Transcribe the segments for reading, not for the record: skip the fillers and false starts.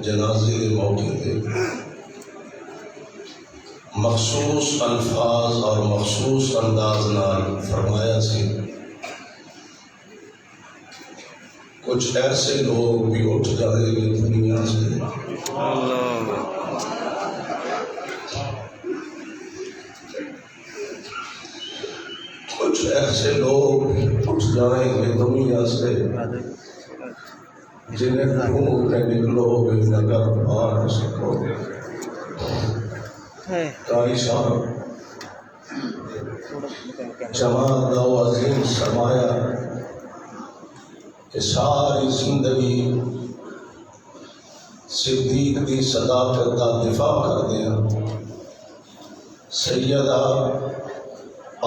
جنازے کے موقع پہ مخصوص الفاظ اور مخصوص انداز نال فرمایا سی کچھ ایسے لوگ بھی اٹھ جائیں گے دنیا سے کچھ ایسے لوگ اٹھ جائیں گے دنیا سے جنہیں ڈھونڈنے نکلو گے نگر پا نہ سکو گے۔ قاری صاحب جماعت و عظیم سرمایہ کہ ساری زندگی صدیق دی صداقت کا دفاع کرتے ہیں۔ سیدہ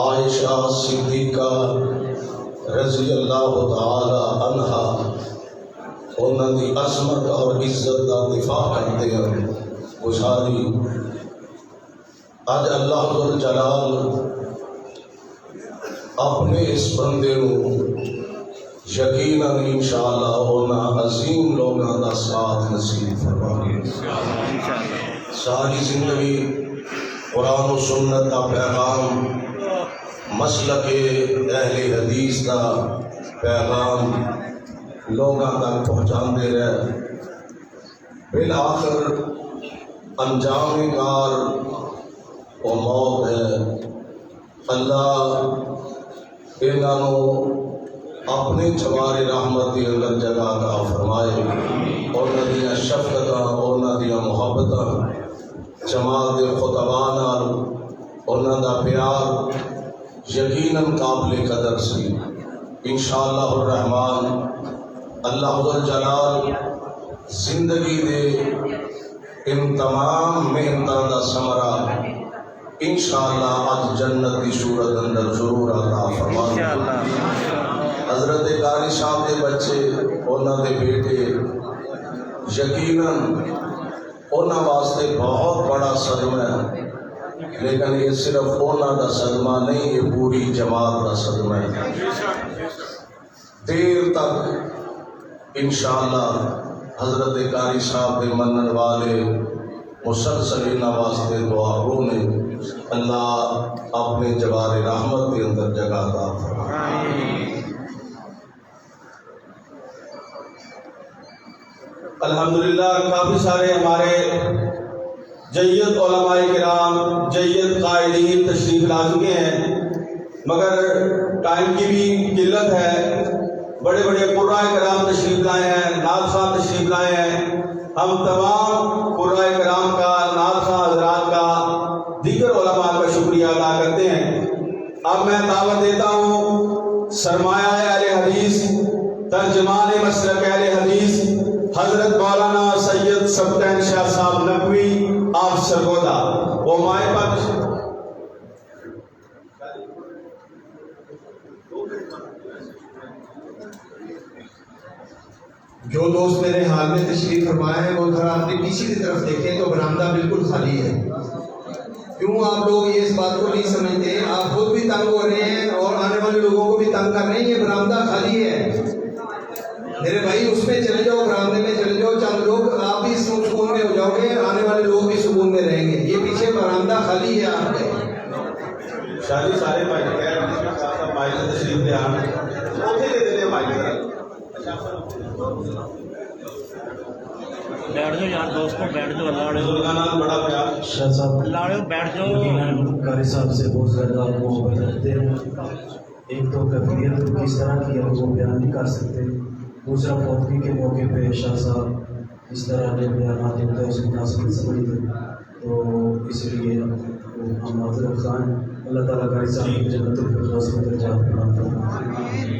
عائشہ صدیقہ رضی اللہ تعالی عنہا انہوں کی عظمت اور عزت کا دفاع کرتے ہیں۔ گزاری اج اللہ ذو جلال اپنے اس بندے کو یقیناً انشاءاللہ انہاں عظیم لوگوں کا ساتھ نصیب فرمائے۔ ساری زندگی قرآن و سنت کا پیغام مسلک اہل حدیث کا پیغام لوگوں تک پہنچاندے رہے۔ بالآخر انجام کار وہ موت ہے۔ اللہ انہوں اپنے جوار رحمت کی اندر جگہ عطا فرمائے۔ انہوں دیا شفقتاں، انہوں دیا محبتاں، جماعت کے خطباء نال انہوں دا پیار یقیناً قابل قدر سی۔ انشاءاللہ الرحمن اللہ جلال زندگی دے ان تمام محنتاں دا ثمرہ انشاءاللہ آج جنت کی صورت اندر ضرور عطا فرمائے۔ حضرت قاری صاحب کے بچے انہوں دے بیٹے یقیناً انہوں واسطے بہت بڑا صدمہ ہے، لیکن یہ صرف انہوں دا صدمہ نہیں، یہ پوری جماعت دا صدمہ ہے۔ دیر تک انشاءاللہ حضرت قاری صاحب کے منن والے مسلسل انہوں واسطے دعا ہونے اللہ اپنے جوار رحمت کے اندر جگہ عطا فرمائے۔ الحمدللہ کافی سارے ہمارے جید علماء کرام، جید قائدین تشریف لا چکے ہیں، مگر ٹائم کی بھی قلت ہے۔ بڑے بڑے قرآن کرام تشریف لائے ہیں، نعت خواہ تشریف لائے ہیں۔ ہم تمام قرآن کرام کا، نعت خواہ حضرات کا، دیگر علماء کا شکریہ ادا کرتے ہیں۔ اب میں دعوت دیتا ہوں سرمایہ اہل حدیث، ترجمان مسلک اہل حدیث حضرت مولانا سید سکیں شاہ صاحب نقوی آپ سرگودا، وہ مائے پر جو دوست میرے حال میں تشریف فرمائے ہیں وہ ذرا اپنے پیچھے کی طرف دیکھیں تو برآمدہ بالکل خالی ہے۔ کیوں آپ لوگ یہ اس بات کو نہیں سمجھتے؟ آپ خود بھی تنگ ہو رہے ہیں اور آنے والے لوگوں کو بھی تنگ کر رہے ہیں۔ یہ برآمدہ خالی ہے میرے بھائی، اس میں چلے جاؤ، برآمدے میں چلے جاؤ، چند لوگ آپ بھی سکون میں ہو جاؤ گے، آنے والے لوگ بھی سکون میں رہیں گے۔ یہ پیچھے برآمدہ خالی ہے آپ کے۔ شادی سارے بھائی تشریف لے آنا بیٹھ جاؤ یار دوستوں، بیٹھ جاؤ، اللہ بڑا پیار۔ شاہ صاحب بیٹھ جاؤ۔ قاری صاحب سے بہت زیادہ محبت رکھتے ہیں۔ ایک تو کیفیت کس طرح کی ہے وہ بیان نہیں کر سکتے، دوسرا فوتگی کے موقع پہ شاہ صاحب اس طرح کے بیانات ہوتے ہیں اس کو مناسب سمجھتے، تو اس لیے ہم معذرت خواہ ہیں۔ اللہ تعالیٰ قاری صاحب کی جنت الفردوس میں درجات عطا فرمائے۔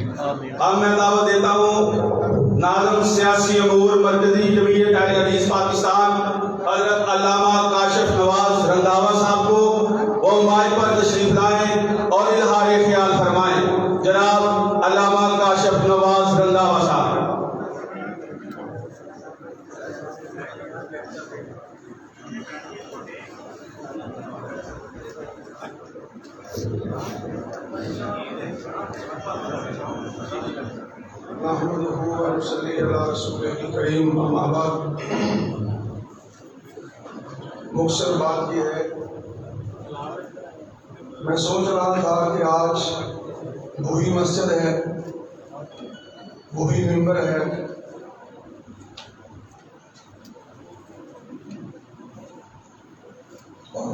اب میں دعوت دیتا ہوں ناظم سیاسی امور مرکزی جمعیت اہل حدیث پاکستان حضرت علامہ کاشف نواز رنداوا صاحب کو، وہ مائک پر تشریف لائیں اور اظہار خیال فرمائیں۔ جناب علامہ کاشف نواز رنداوا صاحب۔ نحمده ونصلي على رسوله الكريم اما بعد. مختصر بات یہ ہے، میں سوچ رہا تھا کہ آج وہی مسجد ہے، وہی ممبر ہے، اور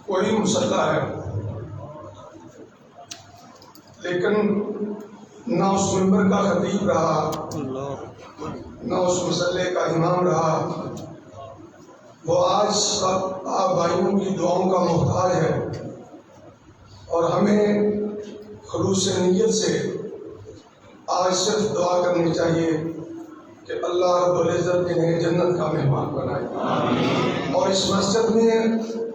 وہی مصلی ہے، لیکن نہ اس ممبر کا خطیب رہا، نہ اس مصلی کا امام رہا. وہ آج سب آپ بھائیوں کی دعاؤں کا محتاج ہے، اور ہمیں خلوص نیت سے آج صرف دعا کرنی چاہیے کہ اللہ رب العزت انہیں جنت کا مہمان بنائے. اور اس مسجد میں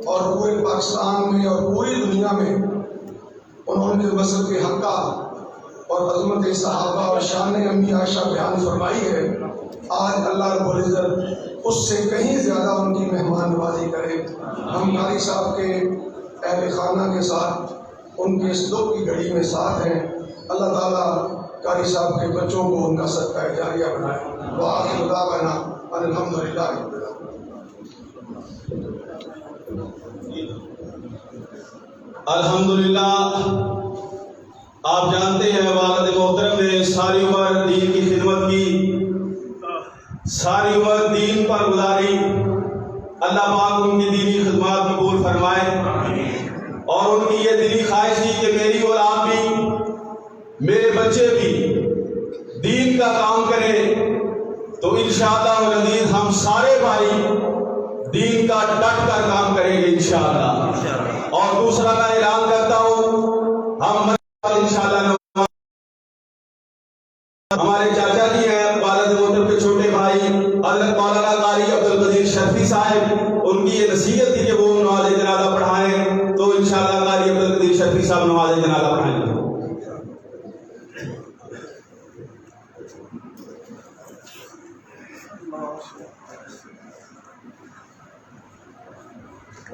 اور پورے پاکستان میں اور پوری دنیا میں انہوں نے وصف حقہ اور عظمت صحابہ اور شان امی عائشہ بیان فرمائی ہے. آج اللہ رب العزت اس سے کہیں زیادہ ان کی مہمان نوازی کرے. ہم قاری صاحب کے اہل خانہ کے ساتھ ان کے اس دکھ کی گھڑی میں ساتھ ہیں. اللہ تعالیٰ قاری صاحب کے بچوں کو ان کا صدقہ جاریہ بنائے. وآخر دعوانا الحمدللہ. الحمدللہ. آپ جانتے ہیں والد محترم نے ساری عمر دین کی خدمت کی، ساری عمر دین پر گزاری. اللہ پاک ان کی دینی خدمات قبول فرمائے، اور ان کی یہ دلی خواہش تھی کہ میری اولاد بھی، میرے بچے بھی دین کا کام کریں. تو انشاءاللہ العزیز ہم سارے بھائی دین کا ڈٹ کر کام کریں گے انشاءاللہ. اور دوسرا میں اعلان کرتا ہوں، ہم انشاءاللہ ہمارے چاچا جی ہیں والد محترم کے چھوٹے بھائی حضرت مولانا قاری عبد الحفیظ شرفی صاحب، ان کی یہ نصیحت تھی کہ وہ نماز جنازہ پڑھائیں. تو انشاءاللہ قاری عبد الحفیظ شرفی صاحب نماز جنازہ پڑھائیں گے.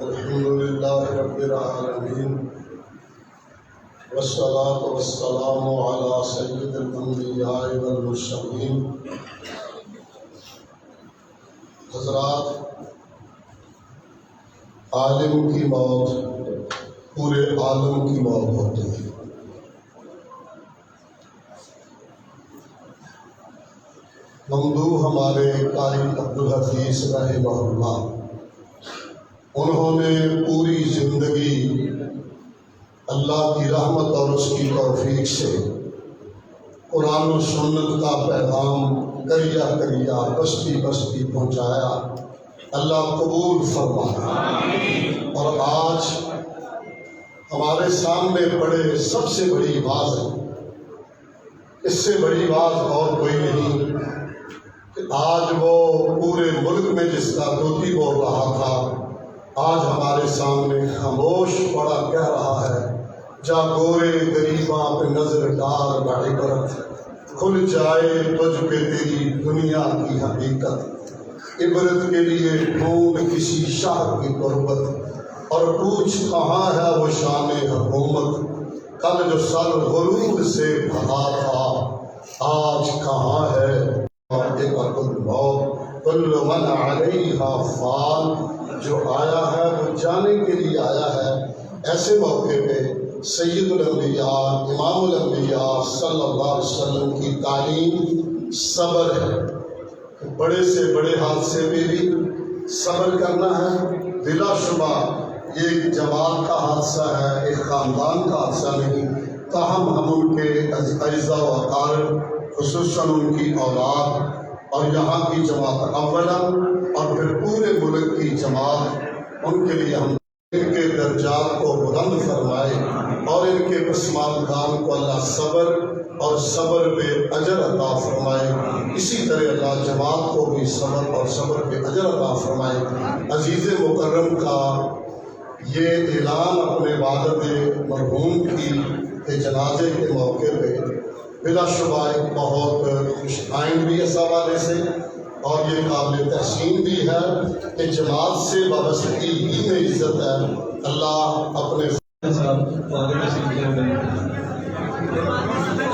الحمدللہ رب العالمین، والصلاة والسلام علی سید الانبیاء والمرسلین. حضرات، عالم کی موت پورے عالم کی موت ہوتی ہے. ممدوح ہمارے قاری عبد الحفیظ رحمہ اللہ، انہوں نے پوری زندگی اللہ کی رحمت اور اس کی توفیق سے قرآن و سنت کا پیغام کریا کریا بستی بستی پہنچایا. اللہ قبول فرمائے. اور آج ہمارے سامنے پڑے سب سے بڑی باز ہے، اس سے بڑی باز اور کوئی نہیں کہ آج وہ پورے ملک میں جس کا دوتی بول رہا تھا، آج ہمارے سامنے خاموش پڑا کہہ رہا ہے، جا گورے غریباں پہ نظر ڈال بعبرت، کھل جائے تجھ پہ تیری دنیا کی حقیقت. عبرت کے لیے ڈھونڈ کسی شاہ کی قربت، اور پوچھ کہاں ہے وہ شان حکومت. کل جو سر غرور سے بھرا تھا، آج کہاں ہے کل من علیہا فان. جو آیا ہے وہ جانے کے لیے آیا ہے. ایسے موقع پہ سید الانبیاء امام الانبیاء صلی اللہ علیہ وسلم کی تعلیم صبر ہے. بڑے سے بڑے حادثے پہ بھی صبر کرنا ہے. بلا شبہ یہ ایک جماعت کا حادثہ ہے، ایک خاندان کا حادثہ نہیں. تاہم ہم ان کے اعزاء و اقارب، خصوصاً ان کی اولاد اور یہاں کی جماعت اولا اور پھر پورے ملک کی جماعت، ان کے لیے ہم ان کے درجات کو بلند فرمائے، اور ان کے پسماندگان کو اللہ صبر اور صبر پہ اجر عطا فرمائے. اسی طرح اللہ جماعت کو بھی صبر اور صبر پہ اجر عطا فرمائے. عزیز مکرم کا یہ اعلان اپنے والد مرحوم کی جنازے کے موقع پہ بلا شبہ ایک بہت خوش آئند بھی اس حوالے سے، اور یہ قابل تحسین بھی ہے کہ جماعت سے وابستگی ہی میں عزت ہے. اللہ اپنے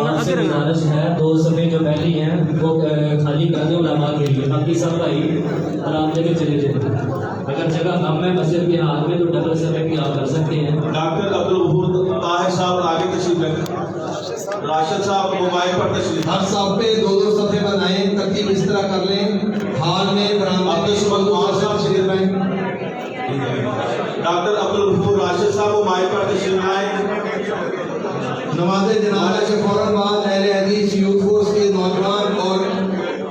آپ سے گزارش ہے 2 صفحے جو پہلی ہیں وہ خالی کر دیں علماء کے لیے، باقی سب بھائی آرام لے کے چلے جائیں. اگر جگہ کم ہے مسجد کے ہاتھ میں تو ڈبل صفحے بھی آپ کر سکتے ہیں. ڈاکٹر عبدالغفور طاہر صاحب آگے تشریف رکھیں. راشد صاحب موبائل پر تشریف. ہر صاحب پہ 2 صفحے بنائیں، ترتیب اس طرح کر لیں. ہال میں برآمدے صاحب تشریف لائیں. ڈاکٹر عبدالغفور راشد صاحب موبائل پر تشریف لائیں. نماز جنازہ کے فوراً بعد اہل حدیث یوتھ فورس کے نوجوان اور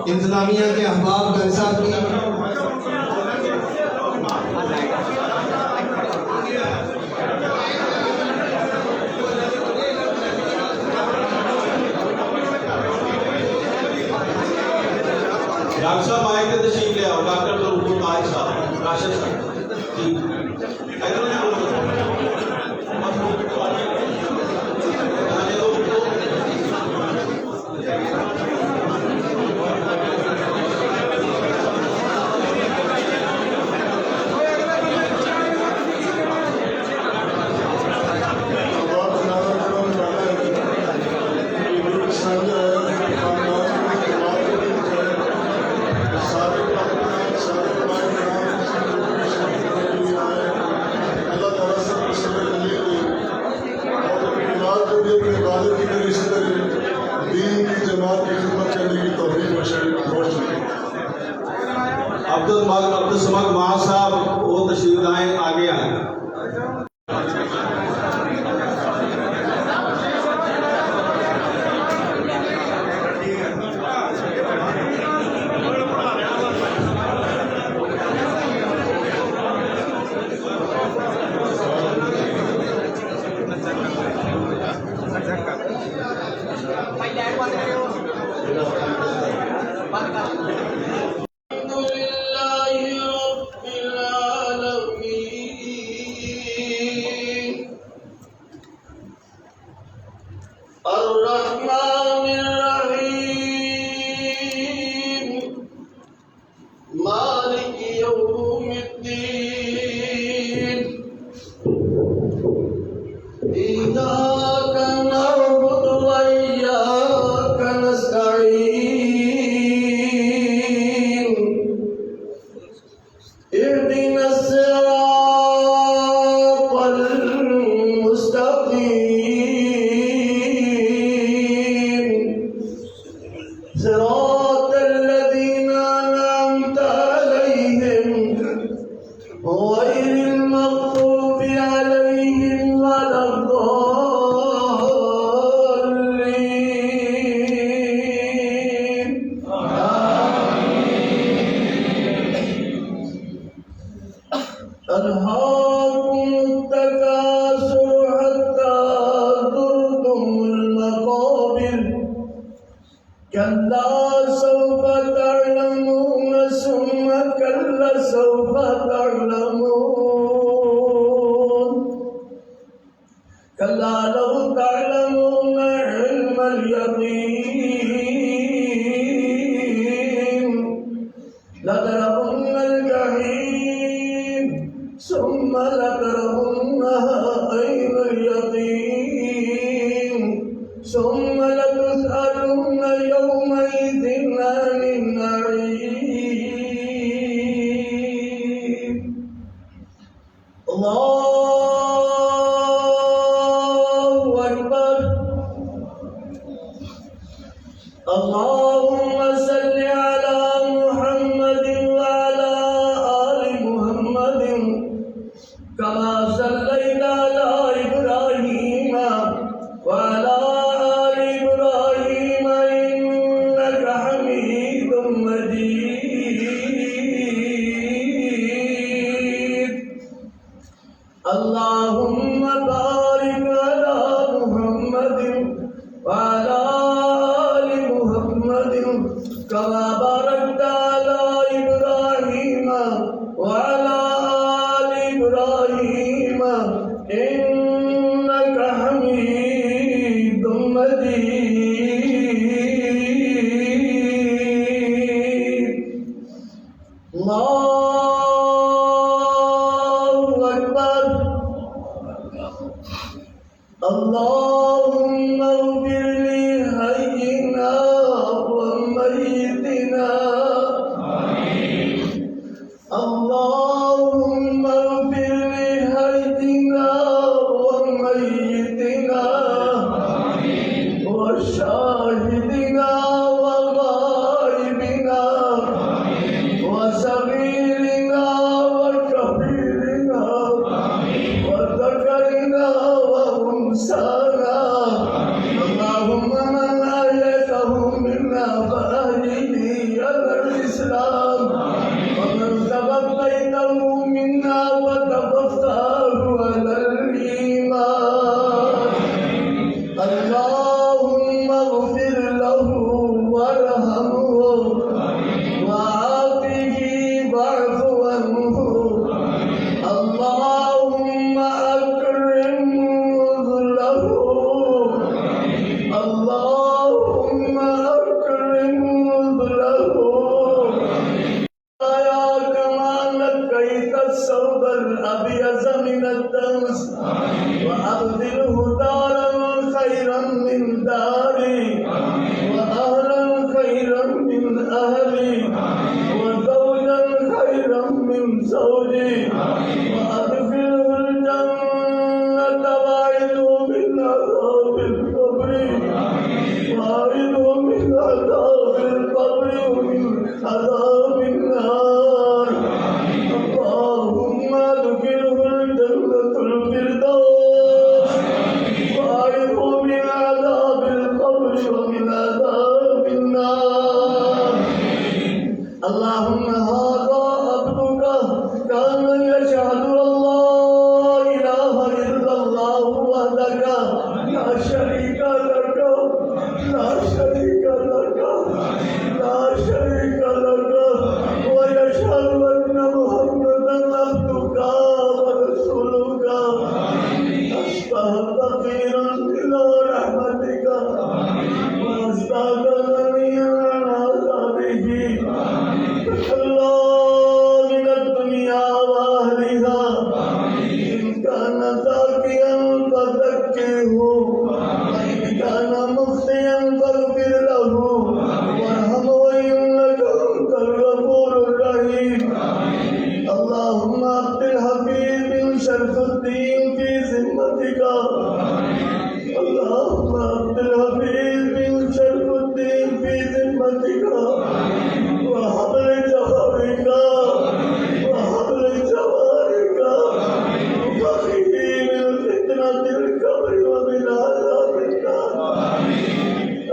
انتظامیہ کے احباب جلسہ کی ڈاکٹر صاحب آئے تھے تشریف لے آؤ. ڈاکٹر عبدالغفور طاہر صاحب راشد صاحب جی عبدالسمد ماں صاحب وہ تشریف لائیں، آگے آئیں. كما باركت الدنس وأبدله دارا خيرا من داري وأهلا خيرا من أهلي وزوجا خيرا من زوجي وأدخله الجنة وأعذه من عذاب القبر وأعذه من عذاب القبر ومن عذاب النار اللهم أدخله الجنة الفردوس وأعذه من عذاب القبر ومن عذاب النار اللهم هذا عبدك كان يشهد أن لا إله إلا الله وحدك لا شريك لك لا شريك لك لا شريك لك ويشهد أن محمدا عبدك ورسولك أشبه فقيرا إلى رحمتك وأزداد غنيا عن عذابه تخلى من الدنيا وأهلها إن كان تاكيا فذكره وإن كان مخطئا فاغفر له وارحمه إنك أنت الغفور الرحيم اللهم أبدل حفيظ بن شرف الدين في ذمتك اللهم أبدل حفيظ بن شرف الدين في ذمتك وحبل جوارك وحبل جوارك وقه من فتنة القبر ومن عذاب النار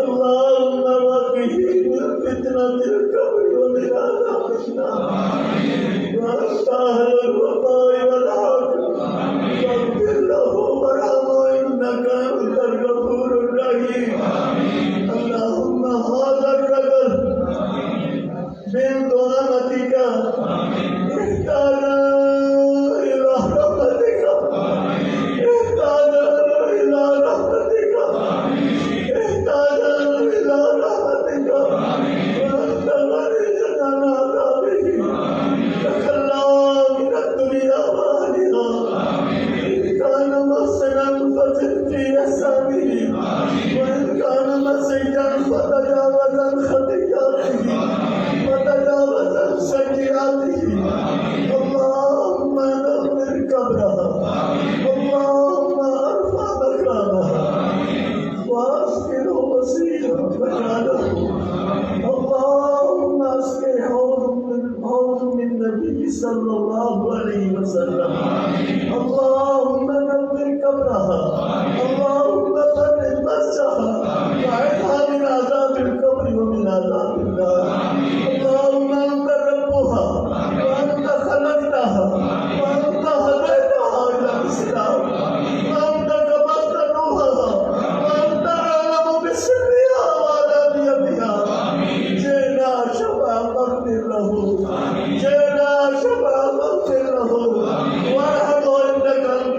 اللهم وقه من فتنة القبر ومن عذاب النار وأنت أهل الوفاء والعافية فاغفر له وارحمه إنك أنت الغفور الرحيم اللهم هذا الرجل من دعامتك احتاج إلى رحمتك احتاج إلى رحمتك احتاج إلى رحمتك وأنت غني عن عذابه تخلى من الدنيا وأهلها إن كان محسنا فزد في إحسانه وإن كان مسيئا فتجاوز عن خطيئاته وتجاوز عن سيئاته اللهم نور قبرها اللهم ارفع مكانها واسكنه وسيله مكانه اللهم اسكن حوض من النبي صلى الله عليه وسلم اللهم نور قبرها اللهم فرج مسجدها واعذها من عذاب القبر ومن عذاب النار اللهم انت ربها وانت خلقتها وانت هديتها الى الاسلام وانت قبضت روحها وانت اعلم بسرها وعلانيتها جئنا شفا فاغفر له جئنا شفا فاغفر له وارحمه انك انت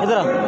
ادھر